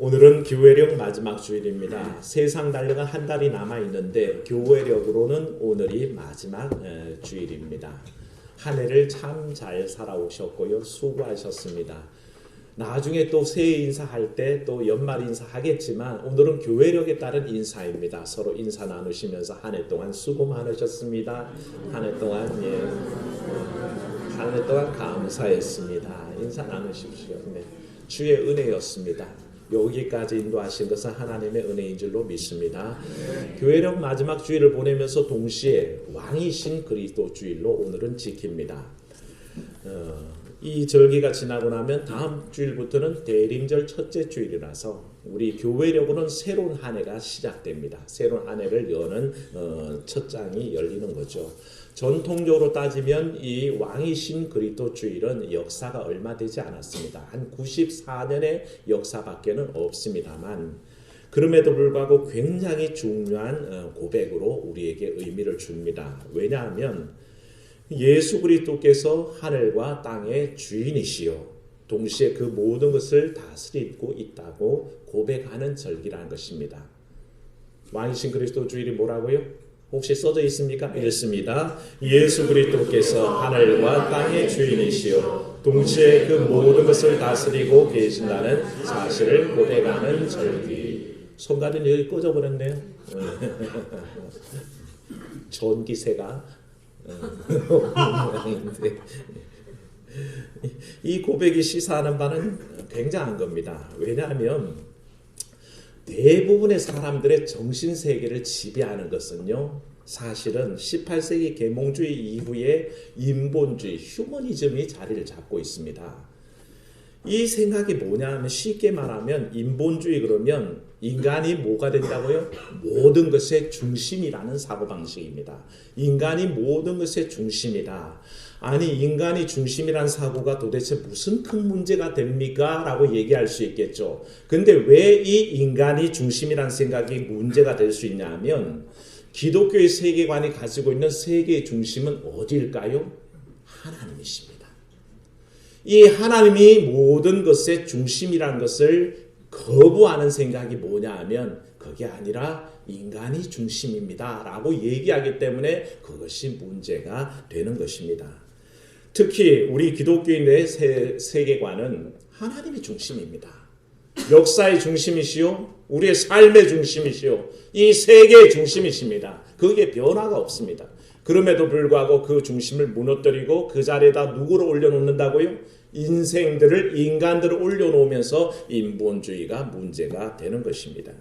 오늘은 교회력 마지막 주일입니다. 세상 달려가 한 달이 남아있는데 교회력으로는 오늘이 마지막 주일입니다. 한 해를 참 잘 살아오셨고요. 수고하셨습니다. 나중에 또 새해 인사할 때 또 연말 인사하겠지만 오늘은 교회력에 따른 인사입니다. 서로 인사 나누시면서 한 해 동안 수고 많으셨습니다. 한 해 동안 한 해 동안 감사했습니다. 인사 나누십시오. 네. 주의 은혜였습니다. 여기까지 인도하신 것은 하나님의 은혜인 줄로 믿습니다. 교회력 마지막 주일을 보내면서 동시에 왕이신 그리스도 주일로 오늘은 지킵니다. 이 절기가 지나고 나면 다음 주일부터는 대림절 첫째 주일이라서 우리 교회력으로는 새로운 한 해가 시작됩니다. 새로운 한 해를 여는 첫 장이 열리는 거죠. 전통적으로 따지면 이 왕이신 그리스도 주일은 역사가 얼마 되지 않았습니다. 한 94년의 역사밖에는 없습니다만 그럼에도 불구하고 굉장히 중요한 고백으로 우리에게 의미를 줍니다. 왜냐하면 예수 그리스도께서 하늘과 땅의 주인이시요 동시에 그 모든 것을 다스리고 있다고 고백하는 절기라는 것입니다. 왕이신 그리스도 주일이 뭐라고요? 혹시 써져 있습니까? 읽습니다. 예수 그리스도께서 하늘과 땅의 주인이시요 동시에 그 모든 것을 다스리고 계신다는 사실을 고백하는 절기. 손가락은 여기 꺼져버렸네요. 전기세가 이 고백이 시사하는 바는 굉장한 겁니다. 왜냐하면 대부분의 사람들의 정신세계를 지배하는 것은요, 사실은 18세기 계몽주의 이후에 인본주의, 휴머니즘이 자리를 잡고 있습니다. 이 생각이 뭐냐 하면 쉽게 말하면 인본주의 그러면 인간이 뭐가 된다고요? 모든 것의 중심이라는 사고방식입니다. 인간이 모든 것의 중심이다. 아니 인간이 중심이란 사고가 도대체 무슨 큰 문제가 됩니까? 라고 얘기할 수 있겠죠. 근데 왜 이 인간이 중심이란 생각이 문제가 될 수 있냐 하면 기독교의 세계관이 가지고 있는 세계의 중심은 어디일까요? 하나님이십니다. 이 하나님이 모든 것의 중심이라는 것을 거부하는 생각이 뭐냐 하면 그게 아니라 인간이 중심입니다 라고 얘기하기 때문에 그것이 문제가 되는 것입니다. 특히 우리 기독교인의 세계관은 하나님이 중심입니다. 역사의 중심이시요 우리의 삶의 중심이시요 이 세계의 중심이십니다. 그게 변화가 없습니다. 그럼에도 불구하고 그 중심을 무너뜨리고 그 자리에다 누구를 올려놓는다고요? 인간들을 올려놓으면서 인본주의가 문제가 되는 것입니다.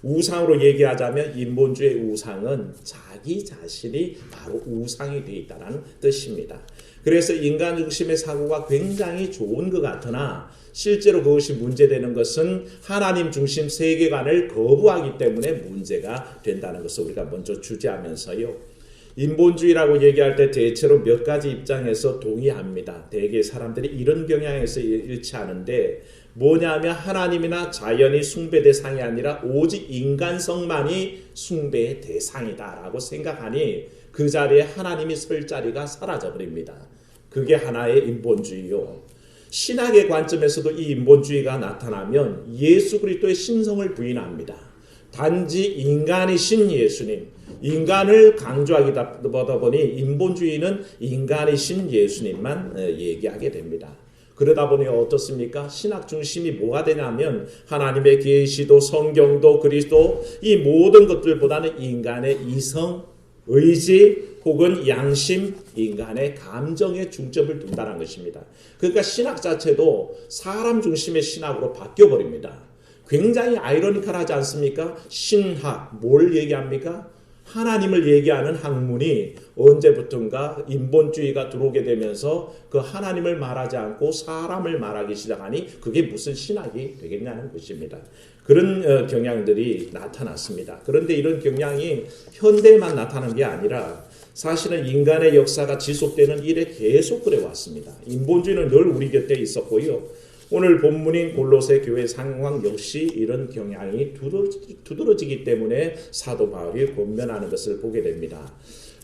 우상으로 얘기하자면 인본주의 우상은 자기 자신이 바로 우상이 되어 있다는 뜻입니다. 그래서 인간 중심의 사고가 굉장히 좋은 것 같으나 실제로 그것이 문제되는 것은 하나님 중심 세계관을 거부하기 때문에 문제가 된다는 것을 우리가 먼저 주제하면서요. 인본주의라고 얘기할 때 대체로 몇 가지 입장에서 동의합니다. 대개 사람들이 이런 경향에서 일치하는데 뭐냐면 하나님이나 자연이 숭배 대상이 아니라 오직 인간성만이 숭배의 대상이다라고 생각하니 그 자리에 하나님이 설 자리가 사라져버립니다. 그게 하나의 인본주의요. 신학의 관점에서도 이 인본주의가 나타나면 예수 그리스도의 신성을 부인합니다. 단지 인간이신 예수님, 인간을 강조하기다 보니 인본주의는 인간이신 예수님만 얘기하게 됩니다. 그러다 보니 어떻습니까? 신학 중심이 뭐가 되냐면 하나님의 계시도 성경도 그리스도 이 모든 것들보다는 인간의 이성, 의지 혹은 양심, 인간의 감정에 중점을 둔다는 것입니다. 그러니까 신학 자체도 사람 중심의 신학으로 바뀌어버립니다. 굉장히 아이러니컬하지 않습니까? 신학, 뭘 얘기합니까? 하나님을 얘기하는 학문이 언제부턴가 인본주의가 들어오게 되면서 그 하나님을 말하지 않고 사람을 말하기 시작하니 그게 무슨 신학이 되겠냐는 것입니다. 그런 경향들이 나타났습니다. 그런데 이런 경향이 현대에만 나타난 게 아니라 사실은 인간의 역사가 지속되는 일에 계속 그래왔습니다. 인본주의는 늘 우리 곁에 있었고요. 오늘 본문인 골로새 교회 상황 역시 이런 경향이 두드러지기 때문에 사도 바울이 권면하는 것을 보게 됩니다.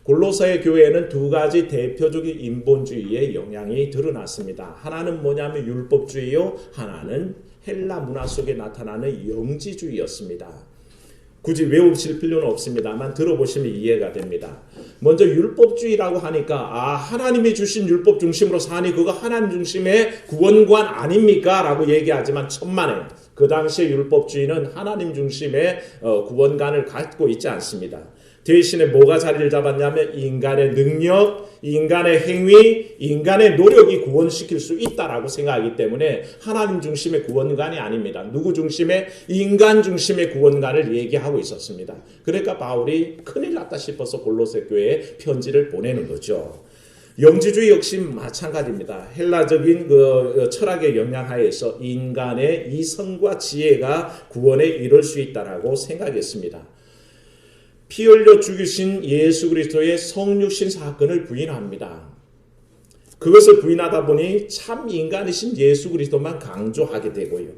골로새 교회에는 두 가지 대표적인 인본주의의 영향이 드러났습니다. 하나는 뭐냐면 율법주의요, 하나는 헬라 문화 속에 나타나는 영지주의였습니다. 굳이 외우실 필요는 없습니다만 들어보시면 이해가 됩니다. 먼저 율법주의라고 하니까 하나님이 주신 율법 중심으로 사니 그거 하나님 중심의 구원관 아닙니까? 라고 얘기하지만 천만에 그 당시의 율법주의는 하나님 중심의 구원관을 갖고 있지 않습니다. 대신에 뭐가 자리를 잡았냐면 인간의 능력, 인간의 행위, 인간의 노력이 구원시킬 수 있다라고 생각하기 때문에 하나님 중심의 구원관이 아닙니다. 누구 중심의? 인간 중심의 구원관을 얘기하고 있었습니다. 그러니까 바울이 큰일 났다 싶어서 골로새 교회에 편지를 보내는 거죠. 영지주의 역시 마찬가지입니다. 헬라적인 그 철학의 영향하에서 인간의 이성과 지혜가 구원에 이를 수 있다라고 생각했습니다. 피 흘려 죽이신 예수 그리스도의 성육신 사건을 부인합니다. 그것을 부인하다 보니 참 인간이신 예수 그리스도만 강조하게 되고요.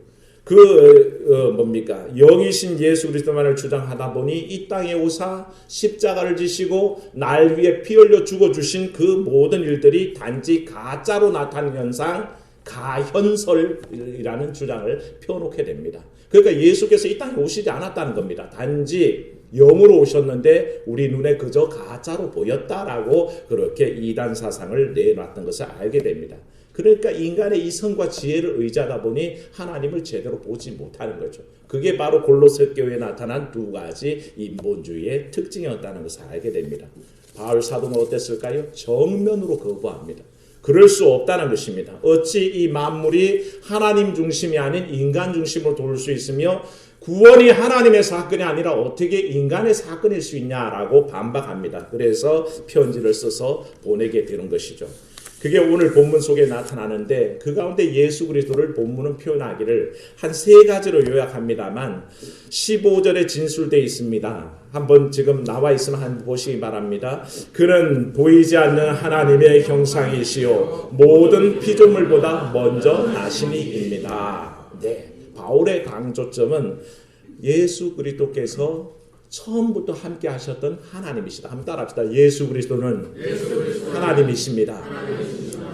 영이신 예수 그리스도만을 주장하다 보니 이 땅에 오사 십자가를 지시고 날 위해 피 흘려 죽어주신 그 모든 일들이 단지 가짜로 나타나는 현상, 가현설이라는 주장을 펴놓게 됩니다. 그러니까 예수께서 이 땅에 오시지 않았다는 겁니다. 단지 영으로 오셨는데 우리 눈에 그저 가짜로 보였다라고 그렇게 이단 사상을 내놨던 것을 알게 됩니다. 그러니까 인간의 이성과 지혜를 의지하다 보니 하나님을 제대로 보지 못하는 거죠. 그게 바로 골로새 교회에 나타난 두 가지 인본주의의 특징이었다는 것을 알게 됩니다. 바울 사도는 어땠을까요? 정면으로 거부합니다. 그럴 수 없다는 것입니다. 어찌 이 만물이 하나님 중심이 아닌 인간 중심으로 돌 수 있으며 구원이 하나님의 사건이 아니라 어떻게 인간의 사건일 수 있냐라고 반박합니다. 그래서 편지를 써서 보내게 되는 것이죠. 그게 오늘 본문 속에 나타나는데 그 가운데 예수 그리스도를 본문은 표현하기를 한 세 가지로 요약합니다만 15절에 진술되어 있습니다. 한번 지금 나와 있으면 한번 보시기 바랍니다. 그는 보이지 않는 하나님의 형상이시요 모든 피조물보다 먼저 나시니입니다. 네, 바울의 강조점은 예수 그리스도께서 처음부터 함께 하셨던 하나님이시다. 한번 따라합시다. 예수 그리스도는 하나님이십니다.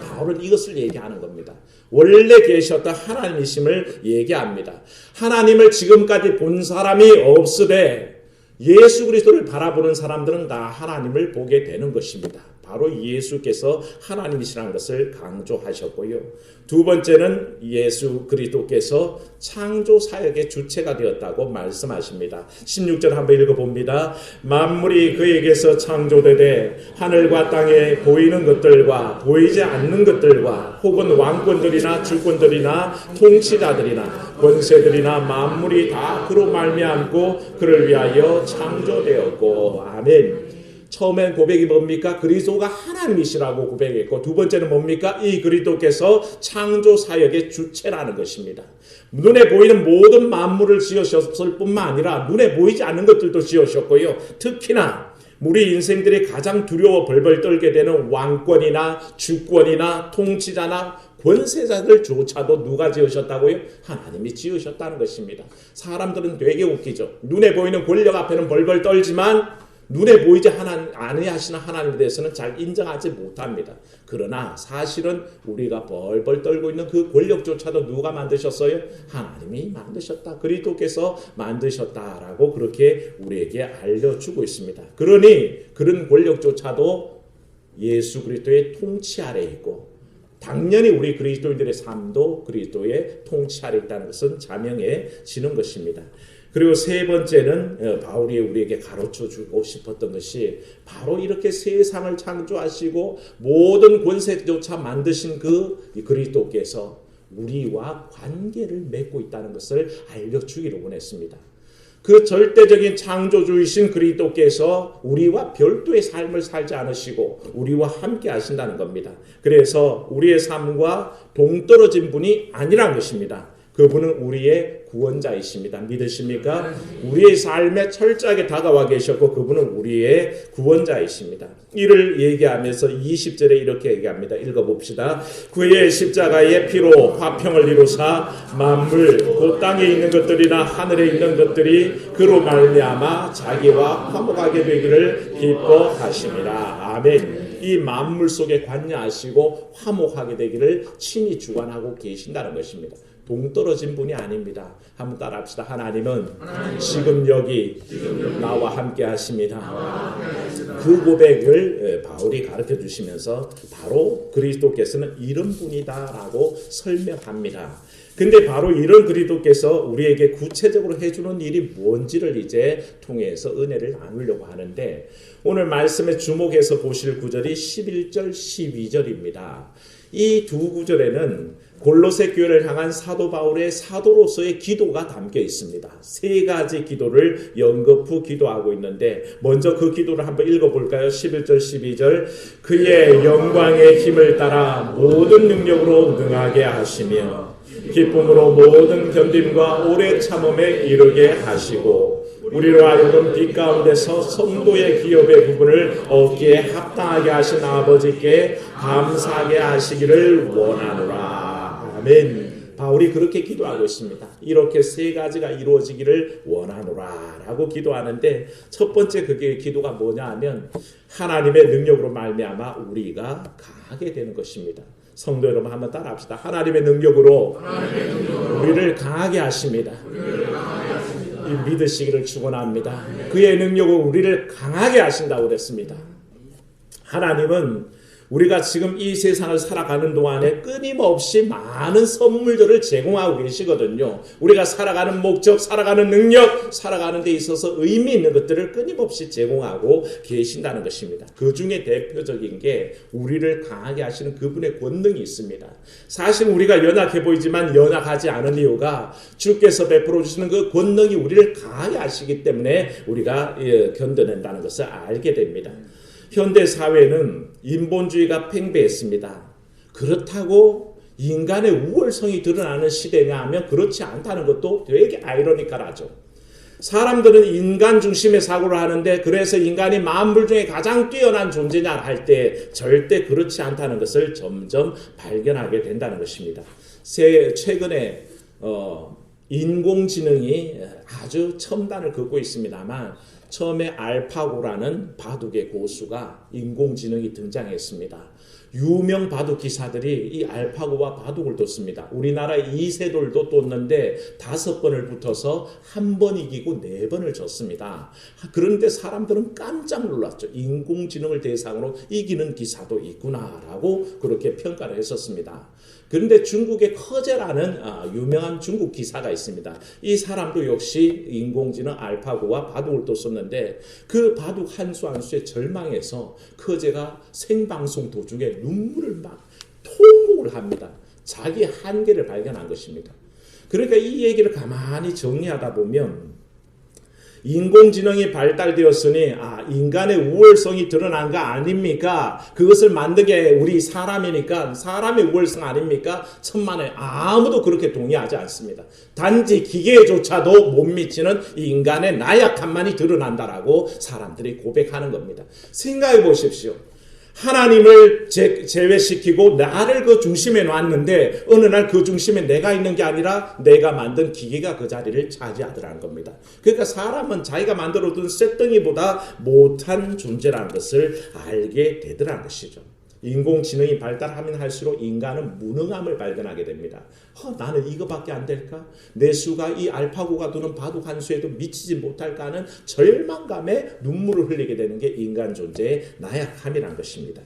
바울은 이것을 얘기하는 겁니다. 원래 계셨던 하나님이심을 얘기합니다. 하나님을 지금까지 본 사람이 없으되 예수 그리스도를 바라보는 사람들은 다 하나님을 보게 되는 것입니다. 바로 예수께서 하나님이시라는 것을 강조하셨고요. 두 번째는 예수 그리스도께서 창조 사역의 주체가 되었다고 말씀하십니다. 16절 한번 읽어봅니다. 만물이 그에게서 창조되되 하늘과 땅에 보이는 것들과 보이지 않는 것들과 혹은 왕권들이나 주권들이나 통치자들이나 권세들이나 만물이 다 그로 말미암고 그를 위하여 창조되었고. 아멘. 처음엔 고백이 뭡니까? 그리스도가 하나님이시라고 고백했고, 두 번째는 뭡니까? 이 그리스도께서 창조 사역의 주체라는 것입니다. 눈에 보이는 모든 만물을 지으셨을 뿐만 아니라 눈에 보이지 않는 것들도 지으셨고요. 특히나 우리 인생들이 가장 두려워 벌벌 떨게 되는 왕권이나 주권이나 통치자나 권세자들조차도 누가 지으셨다고요? 하나님이 지으셨다는 것입니다. 사람들은 되게 웃기죠. 눈에 보이는 권력 앞에는 벌벌 떨지만 눈에 보이지 아니하시는 하나님에 대해서는 잘 인정하지 못합니다. 그러나 사실은 우리가 벌벌 떨고 있는 그 권력조차도 누가 만드셨어요? 하나님이 만드셨다. 그리스도께서 만드셨다라고 그렇게 우리에게 알려주고 있습니다. 그러니 그런 권력조차도 예수 그리스도의 통치 아래에 있고 당연히 우리 그리스도인들의 삶도 그리스도의 통치 아래에 있다는 것은 자명해지는 것입니다. 그리고 세 번째는 바울이 우리에게 가르쳐주고 싶었던 것이 바로 이렇게 세상을 창조하시고 모든 권세조차 만드신 그 그리스도께서 우리와 관계를 맺고 있다는 것을 알려주기를 원했습니다. 그 절대적인 창조주이신 그리스도께서 우리와 별도의 삶을 살지 않으시고 우리와 함께 하신다는 겁니다. 그래서 우리의 삶과 동떨어진 분이 아니라는 것입니다. 그분은 우리의 구원자이십니다. 믿으십니까? 우리의 삶에 철저하게 다가와 계셨고 그분은 우리의 구원자이십니다. 이를 얘기하면서 20절에 이렇게 얘기합니다. 읽어봅시다. 그의 십자가의 피로 화평을 이루사 만물 곧 땅에 있는 것들이나 하늘에 있는 것들이 그로 말미암아 자기와 화목하게 되기를 기뻐하심이라. 아멘. 이 만물 속에 관여하시고 화목하게 되기를 친히 주관하고 계신다는 것입니다. 동떨어진 분이 아닙니다. 한번 따라합시다. 하나님은 지금 여기 나와 함께 하십니다. 그 고백을 바울이 가르쳐 주시면서 바로 그리스도께서는 이런 분이다라고 설명합니다. 근데 바로 이런 그리스도께서 우리에게 구체적으로 해주는 일이 뭔지를 이제 통해서 은혜를 나누려고 하는데, 오늘 말씀에 주목해서 보실 구절이 11절 12절입니다. 이 두 구절에는 골로새 교회를 향한 사도 바울의 사도로서의 기도가 담겨 있습니다. 세 가지 기도를 연거푸 기도하고 있는데, 먼저 그 기도를 한번 읽어볼까요? 11절 12절. 그의 영광의 힘을 따라 모든 능력으로 능하게 하시며 기쁨으로 모든 견딤과 오래 참음에 이르게 하시고 우리로 하여금 빛 가운데서 성도의 기업의 부분을 얻기에 합당하게 하신 아버지께 감사하게 하시기를 원하노라. 아멘. 바울이 그렇게 기도하고 있습니다. 이렇게 세 가지가 이루어지기를 원하노라 라고 기도하는데, 첫 번째 그게 기도가 뭐냐 하면 하나님의 능력으로 말미암아 우리가 강하게 되는 것입니다. 성도 여러분 한번 따라합시다. 하나님의 능력으로 우리를 강하게 하십니다. 이 믿으시기를 축원합니다. 그의 능력으로 우리를 강하게 하신다고 그랬습니다. 하나님은 우리가 지금 이 세상을 살아가는 동안에 끊임없이 많은 선물들을 제공하고 계시거든요. 우리가 살아가는 목적, 살아가는 능력, 살아가는 데 있어서 의미 있는 것들을 끊임없이 제공하고 계신다는 것입니다. 그 중에 대표적인 게 우리를 강하게 하시는 그분의 권능이 있습니다. 사실 우리가 연약해 보이지만 연약하지 않은 이유가 주께서 베풀어 주시는 그 권능이 우리를 강하게 하시기 때문에 우리가 견뎌낸다는 것을 알게 됩니다. 현대 사회는 인본주의가 팽배했습니다. 그렇다고 인간의 우월성이 드러나는 시대냐 하면 그렇지 않다는 것도 되게 아이러니컬하죠. 사람들은 인간 중심의 사고를 하는데, 그래서 인간이 만물 중에 가장 뛰어난 존재냐 할 때 절대 그렇지 않다는 것을 점점 발견하게 된다는 것입니다. 최근에 인공지능이 아주 첨단을 긋고 있습니다만, 처음에 알파고라는 바둑의 고수가 인공지능이 등장했습니다. 유명 바둑 기사들이 이 알파고와 바둑을 뒀습니다. 우리나라 이세돌도 뒀는데 5번을 붙어서 1번 이기고 4번을 졌습니다. 그런데 사람들은 깜짝 놀랐죠. 인공지능을 대상으로 이기는 기사도 있구나라고 그렇게 평가를 했었습니다. 그런데 중국의 커제라는 유명한 중국 기사가 있습니다. 이 사람도 역시 인공지능 알파고와 바둑을 뒀었는데, 그 바둑 한 수 한 수에 절망해서 커제가 생방송 도중에 눈물을 막 통곡을 합니다. 자기 한계를 발견한 것입니다. 그러니까 이 얘기를 가만히 정리하다 보면, 인공지능이 발달되었으니 인간의 우월성이 드러난 거 아닙니까? 그것을 만든 게 우리 사람이니까 사람의 우월성 아닙니까? 천만에 아무도 그렇게 동의하지 않습니다. 단지 기계조차도 못 미치는 이 인간의 나약함만이 드러난다라고 사람들이 고백하는 겁니다. 생각해 보십시오. 하나님을 제외시키고 나를 그 중심에 놨는데, 어느 날 그 중심에 내가 있는 게 아니라 내가 만든 기계가 그 자리를 차지하더라는 겁니다. 그러니까 사람은 자기가 만들어둔 쇳덩이보다 못한 존재라는 것을 알게 되더라는 것이죠. 인공지능이 발달하면 할수록 인간은 무능함을 발견하게 됩니다. 나는 이거밖에 안 될까? 내 수가 이 알파고가 두는 바둑 한 수에도 미치지 못할까 하는 절망감에 눈물을 흘리게 되는 게 인간 존재의 나약함이란 것입니다.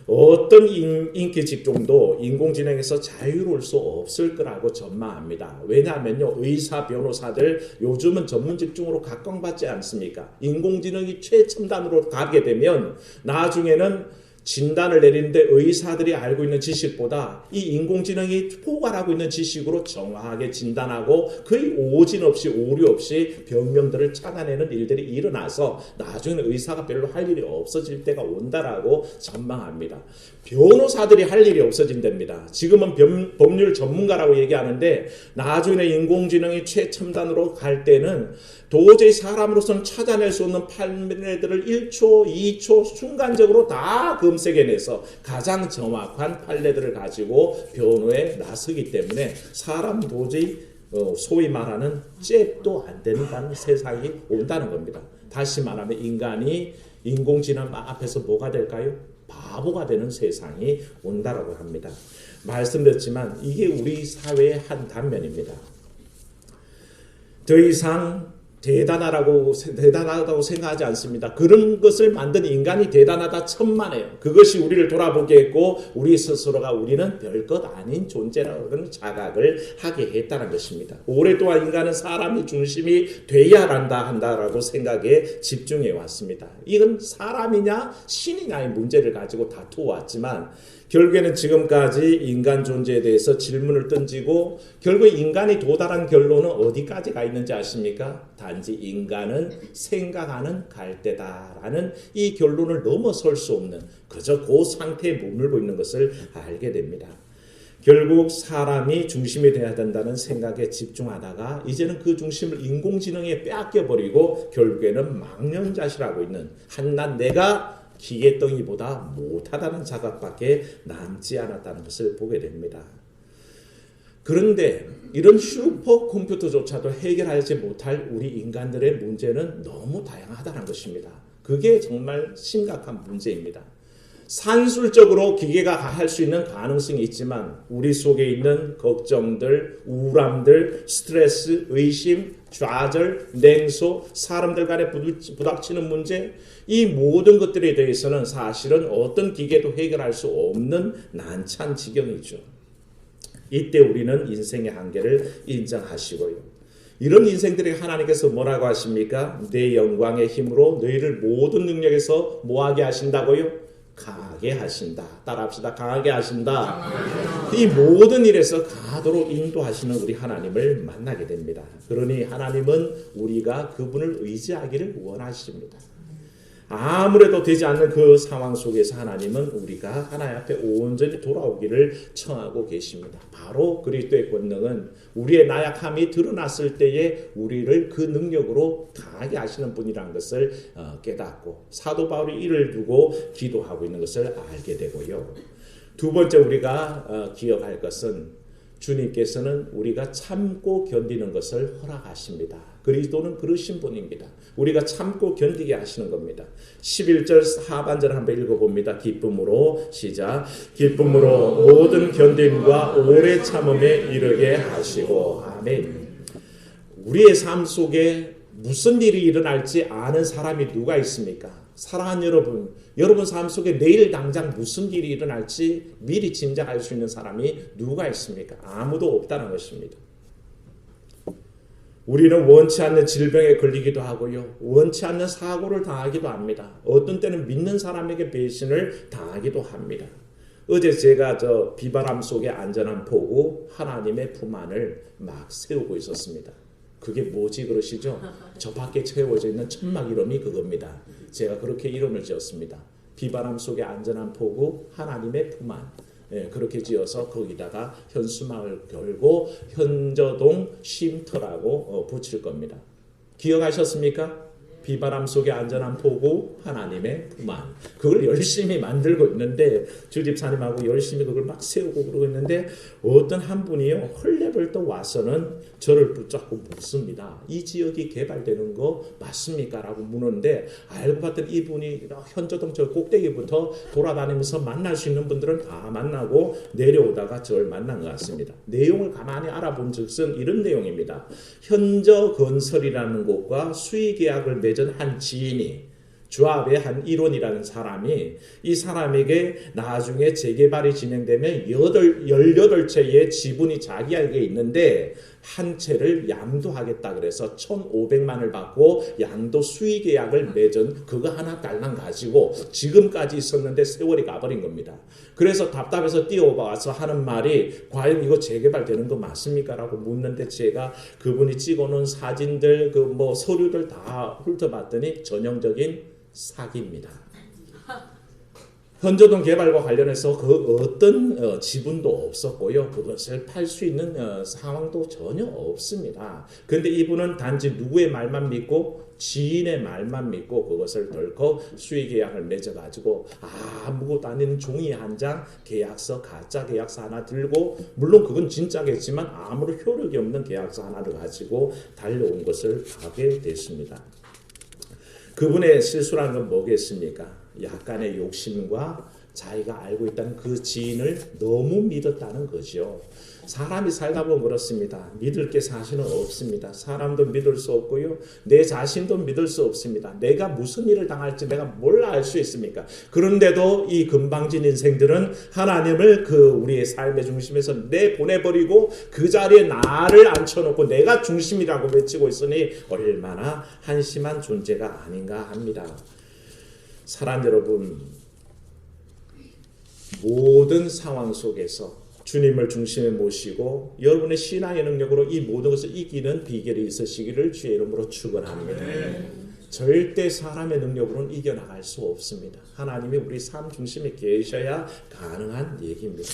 어떤 인기 직종도 인공지능에서 자유로울 수 없을 거라고 전망합니다. 왜냐하면요, 의사, 변호사들 요즘은 전문 직종으로 각광받지 않습니까? 인공지능이 최첨단으로 가게 되면 나중에는 진단을 내리는데 의사들이 알고 있는 지식보다 이 인공지능이 포괄하고 있는 지식으로 정확하게 진단하고 거의 오진 없이 오류 없이 병명들을 찾아내는 일들이 일어나서 나중에는 의사가 별로 할 일이 없어질 때가 온다라고 전망합니다. 변호사들이 할 일이 없어진답니다. 지금은 법률 전문가라고 얘기하는데, 나중에 인공지능이 최첨단으로 갈 때는 도저히 사람으로서는 찾아낼 수 없는 판례들을 1초, 2초 순간적으로 다 검색해내서 가장 정확한 판례들을 가지고 변호에 나서기 때문에 사람 도저히 소위 말하는 잽도 안 된다는 세상이 온다는 겁니다. 다시 말하면 인간이 인공지능 앞에서 뭐가 될까요? 바보가 되는 세상이 온다라고 합니다. 말씀드렸지만 이게 우리 사회의 한 단면입니다. 더 이상 대단하다고 생각하지 않습니다. 그런 것을 만든 인간이 대단하다 천만에요. 그것이 우리를 돌아보게 했고 우리 스스로가 우리는 별것 아닌 존재라는 자각을 하게 했다는 것입니다. 오랫동안 인간은 사람이 중심이 돼야 한다라고 생각에 집중해 왔습니다. 이건 사람이냐 신이냐의 문제를 가지고 다투어왔지만 결국에는 지금까지 인간 존재에 대해서 질문을 던지고 결국 인간이 도달한 결론은 어디까지 가 있는지 아십니까? 단지 인간은 생각하는 갈대다라는 이 결론을 넘어설 수 없는 그저 그 상태에 머물고 있는 것을 알게 됩니다. 결국 사람이 중심이 돼야 된다는 생각에 집중하다가 이제는 그 중심을 인공지능에 빼앗겨버리고 결국에는 망연자실하고 있는 한낱 내가 기계덩이보다 못하다는 자각밖에 남지 않았다는 것을 보게 됩니다. 그런데 이런 슈퍼컴퓨터조차도 해결하지 못할 우리 인간들의 문제는 너무 다양하다는 것입니다. 그게 정말 심각한 문제입니다. 산술적으로 기계가 할 수 있는 가능성이 있지만 우리 속에 있는 걱정들, 우울함들, 스트레스, 의심, 좌절, 냉소, 사람들 간에 부닥치는 문제, 이 모든 것들에 대해서는 사실은 어떤 기계도 해결할 수 없는 난처한 지경이죠. 이때 우리는 인생의 한계를 인정하시고요. 이런 인생들에게 하나님께서 뭐라고 하십니까? 내 영광의 힘으로 너희를 모든 능력에서 뭐하게 하신다고요? 강하게 하신다. 따라합시다. 강하게 하신다. 이 모든 일에서 강하도록 인도하시는 우리 하나님을 만나게 됩니다. 그러니 하나님은 우리가 그분을 의지하기를 원하십니다. 아무래도 되지 않는 그 상황 속에서 하나님은 우리가 하나님 앞에 온전히 돌아오기를 청하고 계십니다. 바로 그리스도의 권능은 우리의 나약함이 드러났을 때에 우리를 그 능력으로 강하게 하시는 분이라는 것을 깨닫고 사도 바울이 이를 두고 기도하고 있는 것을 알게 되고요. 두 번째 우리가 기억할 것은 주님께서는 우리가 참고 견디는 것을 허락하십니다. 그리스도는 그러신 분입니다. 우리가 참고 견디게 하시는 겁니다. 11절 하반절을 한번 읽어봅니다. 기쁨으로 시작. 기쁨으로 모든 견딤과 오래 참음에 이르게 하시고 아멘. 우리의 삶 속에 무슨 일이 일어날지 아는 사람이 누가 있습니까? 사랑하는 여러분 삶 속에 내일 당장 무슨 일이 일어날지 미리 짐작할 수 있는 사람이 누가 있습니까? 아무도 없다는 것입니다. 우리는 원치 않는 질병에 걸리기도 하고요. 원치 않는 사고를 당하기도 합니다. 어떤 때는 믿는 사람에게 배신을 당하기도 합니다. 어제 제가 비바람 속에 안전한 포구 하나님의 품 안을 막 세우고 있었습니다. 그게 뭐지 그러시죠? 저 밖에 채워져 있는 천막 이름이 그겁니다. 제가 그렇게 이름을 지었습니다. 비바람 속에 안전한 포구 하나님의 품 안. 그렇게 지어서 거기다가 현수막을 걸고 현저동 쉼터라고 붙일 겁니다. 기억하셨습니까? 비바람 속에 안전한 포구 하나님의 품 안. 그걸 열심히 만들고 있는데 주집사님하고 열심히 그걸 막 세우고 그러고 있는데 어떤 한 분이요 헐레벌떡 와서는 저를 붙잡고 묻습니다. 이 지역이 개발되는 거 맞습니까? 라고 묻는데 알고 봤더니 이분이 현저동 저 꼭대기부터 돌아다니면서 만날 수 있는 분들은 다 만나고 내려오다가 저를 만난 것 같습니다. 내용을 가만히 알아본 즉슨 이런 내용입니다. 현저건설이라는 곳과 수의계약을 맺은 한 지인이 조합의 한 일원이라는 사람이 이 사람에게 나중에 재개발이 진행되면 18채의 지분이 자기에게 있는데 한 채를 양도하겠다 그래서 1,500만을 받고 양도 수의 계약을 맺은 그거 하나 달랑 가지고 지금까지 있었는데 세월이 가버린 겁니다. 그래서 답답해서 뛰어와서 하는 말이 과연 이거 재개발되는 거 맞습니까? 라고 묻는데 제가 그분이 찍어놓은 사진들 서류들 다 훑어봤더니 전형적인 사기입니다. 현저동 개발과 관련해서 그 어떤 지분도 없었고요. 그것을 팔 수 있는 상황도 전혀 없습니다. 그런데 이분은 단지 누구의 말만 믿고 지인의 말만 믿고 그것을 덜컥 수의 계약을 맺어가지고 아무것도 아닌 종이 한 장 계약서 가짜 계약서 하나 들고 물론 그건 진짜겠지만 아무런 효력이 없는 계약서 하나를 가지고 달려온 것을 하게 됐습니다. 그분의 실수라는 건 뭐겠습니까? 약간의 욕심과 자기가 알고 있다는 그 지인을 너무 믿었다는 거죠. 사람이 살다 보면 그렇습니다. 믿을 게 사실은 없습니다. 사람도 믿을 수 없고요. 내 자신도 믿을 수 없습니다. 내가 무슨 일을 당할지 내가 뭘 알 수 있습니까? 그런데도 이 금방진 인생들은 하나님을 우리의 삶의 중심에서 내보내버리고 그 자리에 나를 앉혀놓고 내가 중심이라고 외치고 있으니 얼마나 한심한 존재가 아닌가 합니다. 사랑 여러분, 모든 상황 속에서 주님을 중심에 모시고 여러분의 신앙의 능력으로 이 모든 것을 이기는 비결이 있으시기를 주의 이름으로 축원합니다. 절대 사람의 능력으로는 이겨나갈 수 없습니다. 하나님이 우리 삶 중심에 계셔야 가능한 얘기입니다.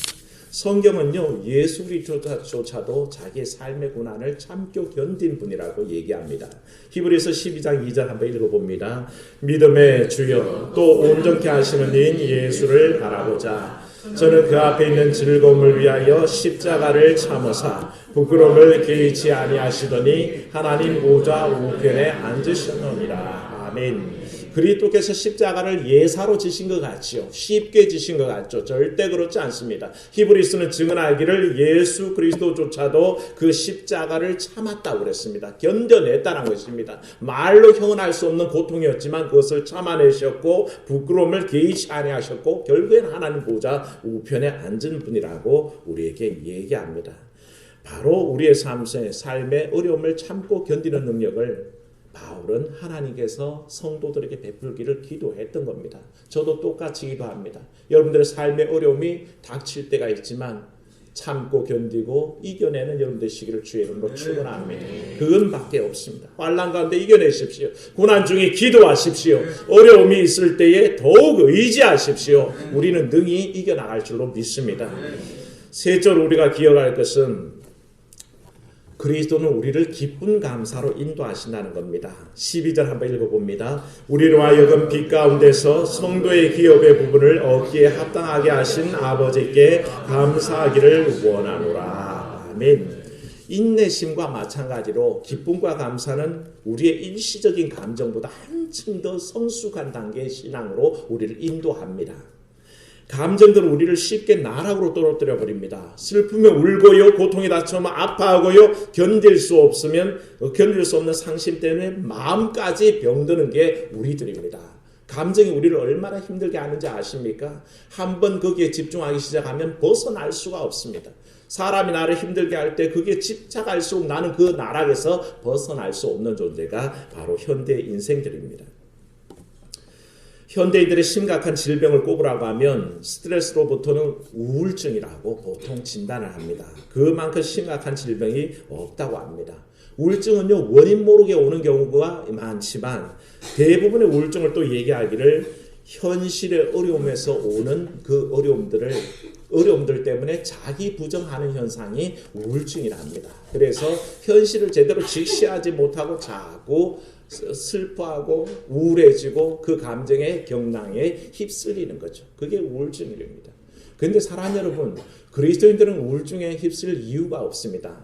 성경은요, 예수 그리스도조차도 자기의 삶의 고난을 참고 견딘 분이라고 얘기합니다. 히브리서 12장 2절 한번 읽어봅니다. 믿음의 주여 또 온전케 하시는 인 예수를 바라보자. 저는 그 앞에 있는 즐거움을 위하여 십자가를 참으사 부끄러움을 개의치 아니하시더니 하나님 보좌 우편에 앉으셨느니라. 아멘. 그리스도께서 십자가를 예사로 지신 것 같지요. 쉽게 지신 것 같죠. 절대 그렇지 않습니다. 히브리서는 증언하기를 예수 그리스도조차도 그 십자가를 참았다고 그랬습니다. 견뎌냈다는 것입니다. 말로 형언할 수 없는 고통이었지만 그것을 참아내셨고 부끄러움을 개의치 아니하셨고 결국엔 하나님 보좌 우편에 앉은 분이라고 우리에게 얘기합니다. 바로 우리의 삶의 어려움을 참고 견디는 능력을 바울은 하나님께서 성도들에게 베풀기를 기도했던 겁니다. 저도 똑같이 기도합니다. 여러분들의 삶의 어려움이 닥칠 때가 있지만 참고 견디고 이겨내는 여러분들 시기를 주의 이름으로 축원합니다. 그건밖에 없습니다. 환난 가운데 이겨내십시오. 고난 중에 기도하십시오. 어려움이 있을 때에 더욱 의지하십시오. 우리는 능히 이겨나갈 줄로 믿습니다. 셋째로 우리가 기억할 것은 그리스도는 우리를 기쁜 감사로 인도하신다는 겁니다. 12절 한번 읽어봅니다. 우리로 하여금 빛 가운데서 성도의 기업의 부분을 얻기에 합당하게 하신 아버지께 감사하기를 원하노라. 아멘. 인내심과 마찬가지로 기쁨과 감사는 우리의 일시적인 감정보다 한층 더 성숙한 단계의 신앙으로 우리를 인도합니다. 감정들은 우리를 쉽게 나락으로 떨어뜨려 버립니다. 슬프면 울고요, 고통이 닥쳐오면 아파하고요, 견딜 수 없는 상심 때문에 마음까지 병드는 게 우리들입니다. 감정이 우리를 얼마나 힘들게 하는지 아십니까? 한번 거기에 집중하기 시작하면 벗어날 수가 없습니다. 사람이 나를 힘들게 할 때 그게 집착할수록 나는 그 나락에서 벗어날 수 없는 존재가 바로 현대 인생들입니다. 현대인들의 심각한 질병을 꼽으라고 하면 스트레스로부터는 우울증이라고 보통 진단을 합니다. 그만큼 심각한 질병이 없다고 합니다. 우울증은요, 원인 모르게 오는 경우가 많지만 대부분의 우울증을 또 얘기하기를 현실의 어려움에서 오는 그 어려움들 때문에 자기 부정하는 현상이 우울증이라 합니다. 그래서 현실을 제대로 직시하지 못하고 자꾸 슬퍼하고 우울해지고 그 감정의 경랑에 휩쓸리는 거죠. 그게 우울증입니다. 그런데 사랑 여러분, 그리스도인들은 우울증에 휩쓸릴 이유가 없습니다.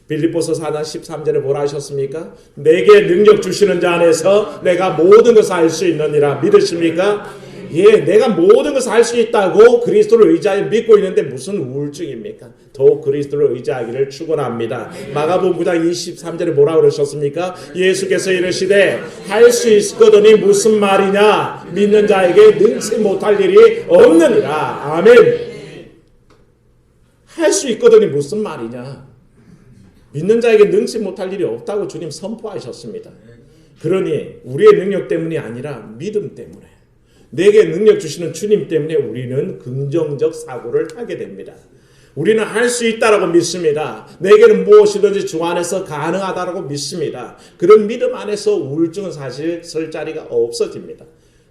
빌립보서 4장 13절에 뭐라 하셨습니까? 내게 능력 주시는 자 안에서 내가 모든 것을 할 수 있느니라. 믿으십니까? 예, 내가 모든 것을 할 수 있다고 그리스도를 의지하여 믿고 있는데 무슨 우울증입니까? 더욱 그리스도를 의지하기를 축원합니다. 마가복음 9장 23절에 뭐라 그러셨습니까? 예수께서 이르시되 할 수 있거든이 무슨 말이냐? 믿는 자에게 능치 못할 일이 없느니라. 아멘. 할 수 있거든이 무슨 말이냐? 믿는 자에게 능치 못할 일이 없다고 주님 선포하셨습니다. 그러니 우리의 능력 때문이 아니라 믿음 때문에 내게 능력 주시는 주님 때문에 우리는 긍정적 사고를 하게 됩니다. 우리는 할 수 있다라고 믿습니다. 내게는 무엇이든지 주 안에서 가능하다라고 믿습니다. 그런 믿음 안에서 우울증은 사실 설 자리가 없어집니다.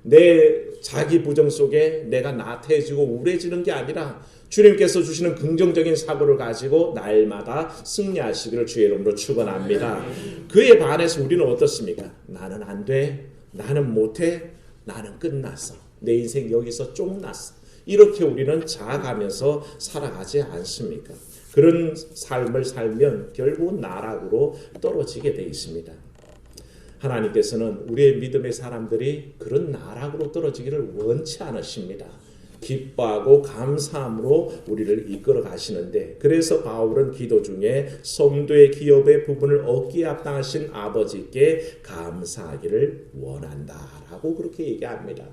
내 자기 부정 속에 내가 나태해지고 우울해지는 게 아니라 주님께서 주시는 긍정적인 사고를 가지고 날마다 승리하시기를 주의 이름으로 축원합니다. 그에 반해서 우리는 어떻습니까? 나는 안 돼, 나는 못해, 나는 끝났어, 내 인생 여기서 쫑났어. 이렇게 우리는 자아가면서 살아가지 않습니까? 그런 삶을 살면 결국은 나락으로 떨어지게 되어 있습니다. 하나님께서는 우리의 믿음의 사람들이 그런 나락으로 떨어지기를 원치 않으십니다. 기뻐하고 감사함으로 우리를 이끌어 가시는데, 그래서 바울은 기도 중에 성도의 기업의 부분을 얻기에 합당하신 아버지께 감사하기를 원한다라고 그렇게 얘기합니다.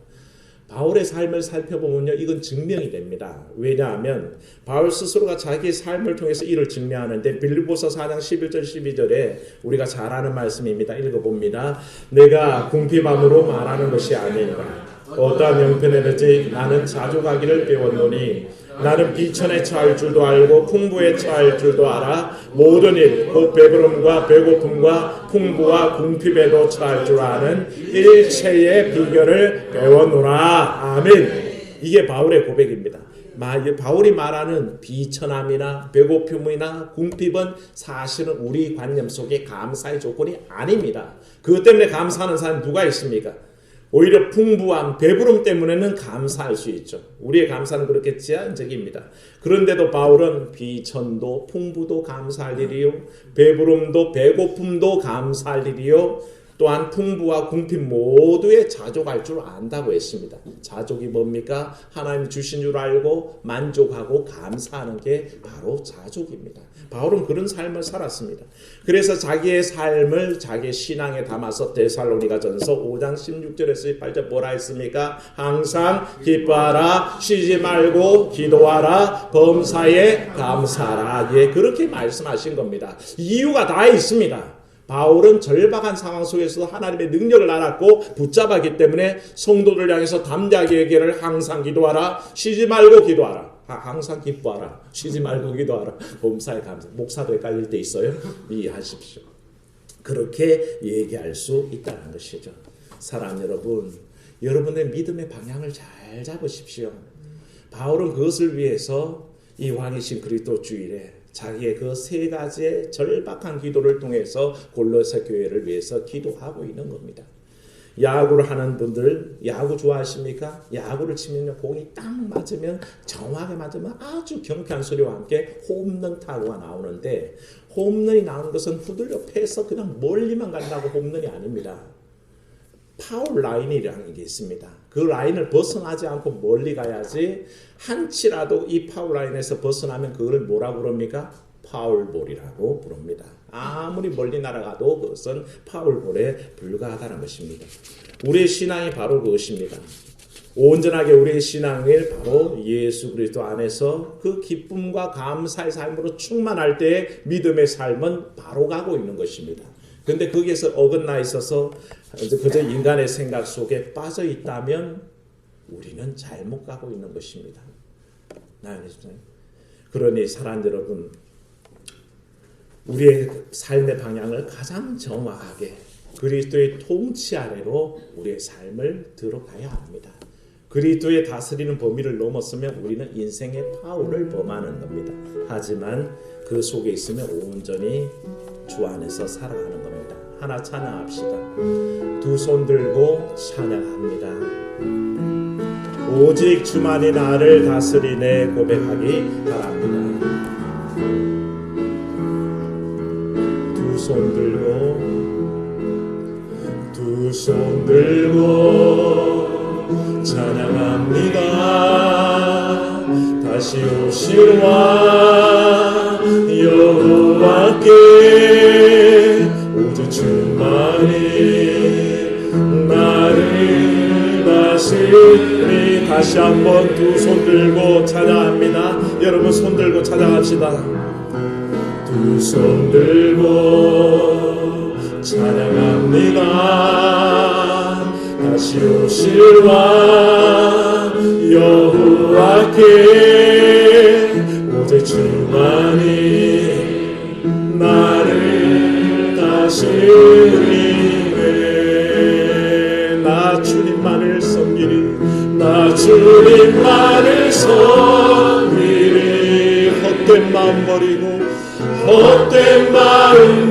바울의 삶을 살펴보면요, 이건 증명이 됩니다. 왜냐하면 바울 스스로가 자기의 삶을 통해서 이를 증명하는데, 빌립보서 4장 11절 12절에 우리가 잘 아는 말씀입니다. 읽어봅니다. 내가 궁핍함으로 말하는 것이 아니니라. 어떠한 형편에든지 나는 자족하기를 배웠노니 나는 비천에 처할 줄도 알고 풍부에 처할 줄도 알아. 모든 일, 곧 배부름과 배고픔과 풍부와 궁핍에도 처할 줄 아는 일체의 비결을 배웠노라. 아멘. 이게 바울의 고백입니다. 바울이 말하는 비천함이나 배고픔이나 궁핍은 사실은 우리 관념 속에 감사의 조건이 아닙니다. 그것 때문에 감사하는 사람이 누가 있습니까? 오히려 풍부함, 배부름 때문에는 감사할 수 있죠. 우리의 감사는 그렇게 제한적입니다. 그런데도 바울은 비천도 풍부도 감사할 일이요, 배부름도 배고픔도 감사할 일이요, 또한 풍부와 궁핍 모두에 자족할 줄 안다고 했습니다. 자족이 뭡니까? 하나님 주신 줄 알고 만족하고 감사하는 게 바로 자족입니다. 바울은 그런 삶을 살았습니다. 그래서 자기의 삶을 자기의 신앙에 담아서 데살로니가전서 5장 16절에서 18절 뭐라 했습니까? 항상 기뻐하라, 쉬지 말고 기도하라, 범사에 감사하라. 예, 그렇게 말씀하신 겁니다. 이유가 다 있습니다. 바울은 절박한 상황 속에서도 하나님의 능력을 알았고 붙잡았기 때문에 성도들 향해서 담대하게 얘기를 항상 기도하라, 쉬지 말고 기도하라. 항상 기뻐하라, 쉬지 말고 기도하라. 범사에 감사. 목사도 헷갈릴 때 있어요. 이해하십시오. 그렇게 얘기할 수 있다는 것이죠. 사랑 여러분, 여러분의 믿음의 방향을 잘 잡으십시오. 바울은 그것을 위해서 이 왕이신 그리스도 주일에 자기의 그 세 가지의 절박한 기도를 통해서 골로새 교회를 위해서 기도하고 있는 겁니다. 야구를 하는 분들, 야구 좋아하십니까? 야구를 치면요, 공이 딱 맞으면, 정확하게 맞으면 아주 경쾌한 소리와 함께 홈런 타구가 나오는데, 홈런이 나오는 것은 후들려 패서 그냥 멀리만 간다고 홈런이 아닙니다. 파울 라인이라는 게 있습니다. 그 라인을 벗어나지 않고 멀리 가야지, 한치라도 이 파울 라인에서 벗어나면 그걸 뭐라고 부릅니까? 파울볼이라고 부릅니다. 아무리 멀리 날아가도 그것은 파울볼에 불과하다는 것입니다. 우리의 신앙이 바로 그것입니다. 온전하게 우리의 신앙을 바로 예수 그리스도 안에서 그 기쁨과 감사의 삶으로 충만할 때의 믿음의 삶은 바로 가고 있는 것입니다. 그런데 거기에서 어긋나 있어서 그저 인간의 생각 속에 빠져 있다면 우리는 잘못 가고 있는 것입니다. 그러니 사랑 여러분, 우리의 삶의 방향을 가장 정확하게 그리스도의 통치 아래로 우리의 삶을 들어가야 합니다. 그리스도의 다스리는 범위를 넘었으면 우리는 인생의 파울을 범하는 겁니다. 하지만 그 속에 있으면 온전히 주 안에서 살아가는 겁니다. 하나 찬양합시다. 두 손 들고 찬양합니다. 오직 주만이 나를 다스리네 고백하기 바랍니다. 두 손 들고 찬양합니다. 다시 오실 왕 여호와께 오직 주만이 나를 다스리니. 다시 한번 두 손 들고 찬양합니다. 여러분 손 들고 찬양합시다. 두 손 들고 찬양합니다. 다시 오실 왕 여호와께 오직 주만이 나를 다스리네. 나 주님만을 섬기리, 나 주님만을 섬기리. 헛된 마음 버리고, 헛된 마음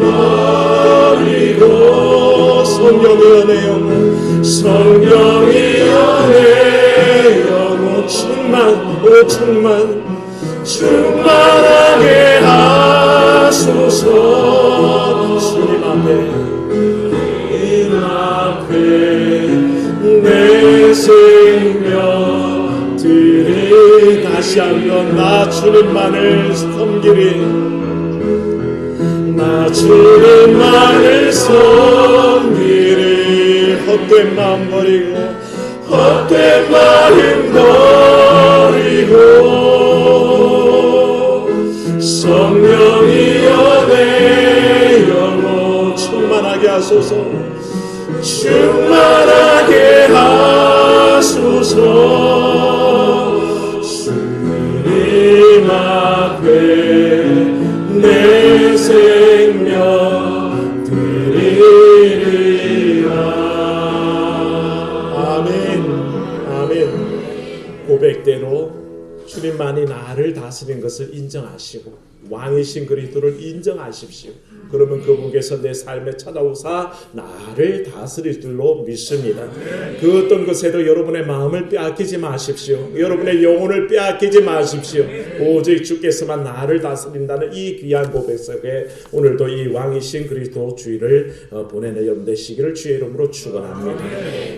버리고, 성령의 은혜 영혼, 성령의 은혜 영혼 충만하게 하소서. 주님 앞에 내 생명 드리 다시 한번 나 주님만을 섬기리. 나 주님만을 섬기리. 헛된 마음 버리고 헛된 마음 버리고 성령이여 내 영혼 충만하게 하소서. 충만하게 하소서. 주님 앞에 내 생명 드리리라. 아멘. 아멘. 고백대로 주님만이 나를 다스린 것을 인정하시고 왕이신 그리스도를 인정하십시오. 그러면 그분께서 내 삶에 찾아오사 나를 다스릴 줄로 믿습니다. 그 어떤 것에도 여러분의 마음을 빼앗기지 마십시오. 여러분의 영혼을 빼앗기지 마십시오. 오직 주께서만 나를 다스린다는 이 귀한 고백 속에 오늘도 이 왕이신 그리스도 주의를 보내는 여러분 되시기를 주의 이름으로 축원합니다.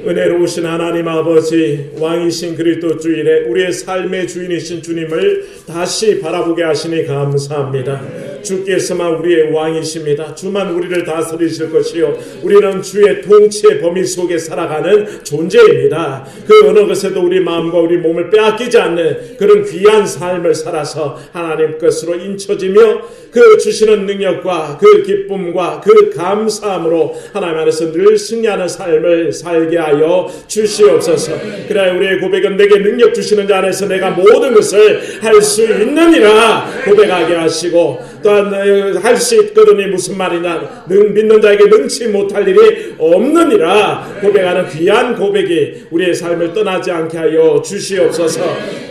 은혜로우신 하나님 아버지, 왕이신 그리스도 주일에 우리의 삶의 주인이신 주님을 다시 바라보게 하시니 감사합니다. 주께서만 우리의 왕이십니다. 주만 우리를 다스리실 것이요, 우리는 주의 통치의 범위 속에 살아가는 존재입니다. 그 어느 것에도 우리 마음과 우리 몸을 빼앗기지 않는 그런 귀한 삶을 살아서 하나님 것으로 인쳐지며 그 주시는 능력과 그 기쁨과 그 감사함으로 하나님 안에서 늘 승리하는 삶을 살게 하여 주시옵소서. 그래 우리의 고백은 내게 능력 주시는 자 안에서 내가 모든 것을 할 수 있느니라 고백하게 하시고, 또한 할 수 있거든이 무슨 말이냐, 믿는 자에게 능치 못할 일이 없느니라 고백하는 귀한 고백이 우리의 삶을 떠나지 않게 하여 주시옵소서.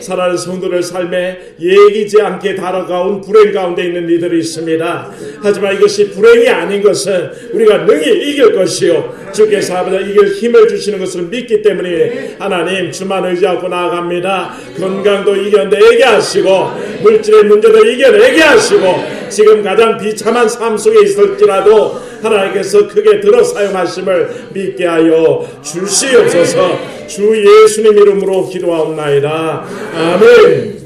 사랑하는 성도들 삶에 예기지 않게 다가온 불행 가운데 있는 이들이 있습니다. 하지만 이것이 불행이 아닌 것은 우리가 능히 이길 것이요, 주께서 아버지 이길 힘을 주시는 것을 믿기 때문에 하나님 주만 의지하고 나아갑니다. 건강도 이겨내게 하시고 물질의 문제도 이겨내게 하시고 지금 가장 비참한 삶 속에 있을지라도 하나님께서 크게 들어 사용하심을 믿게 하여 주시옵소서. 주 예수님 이름으로 기도하옵나이다. 아멘.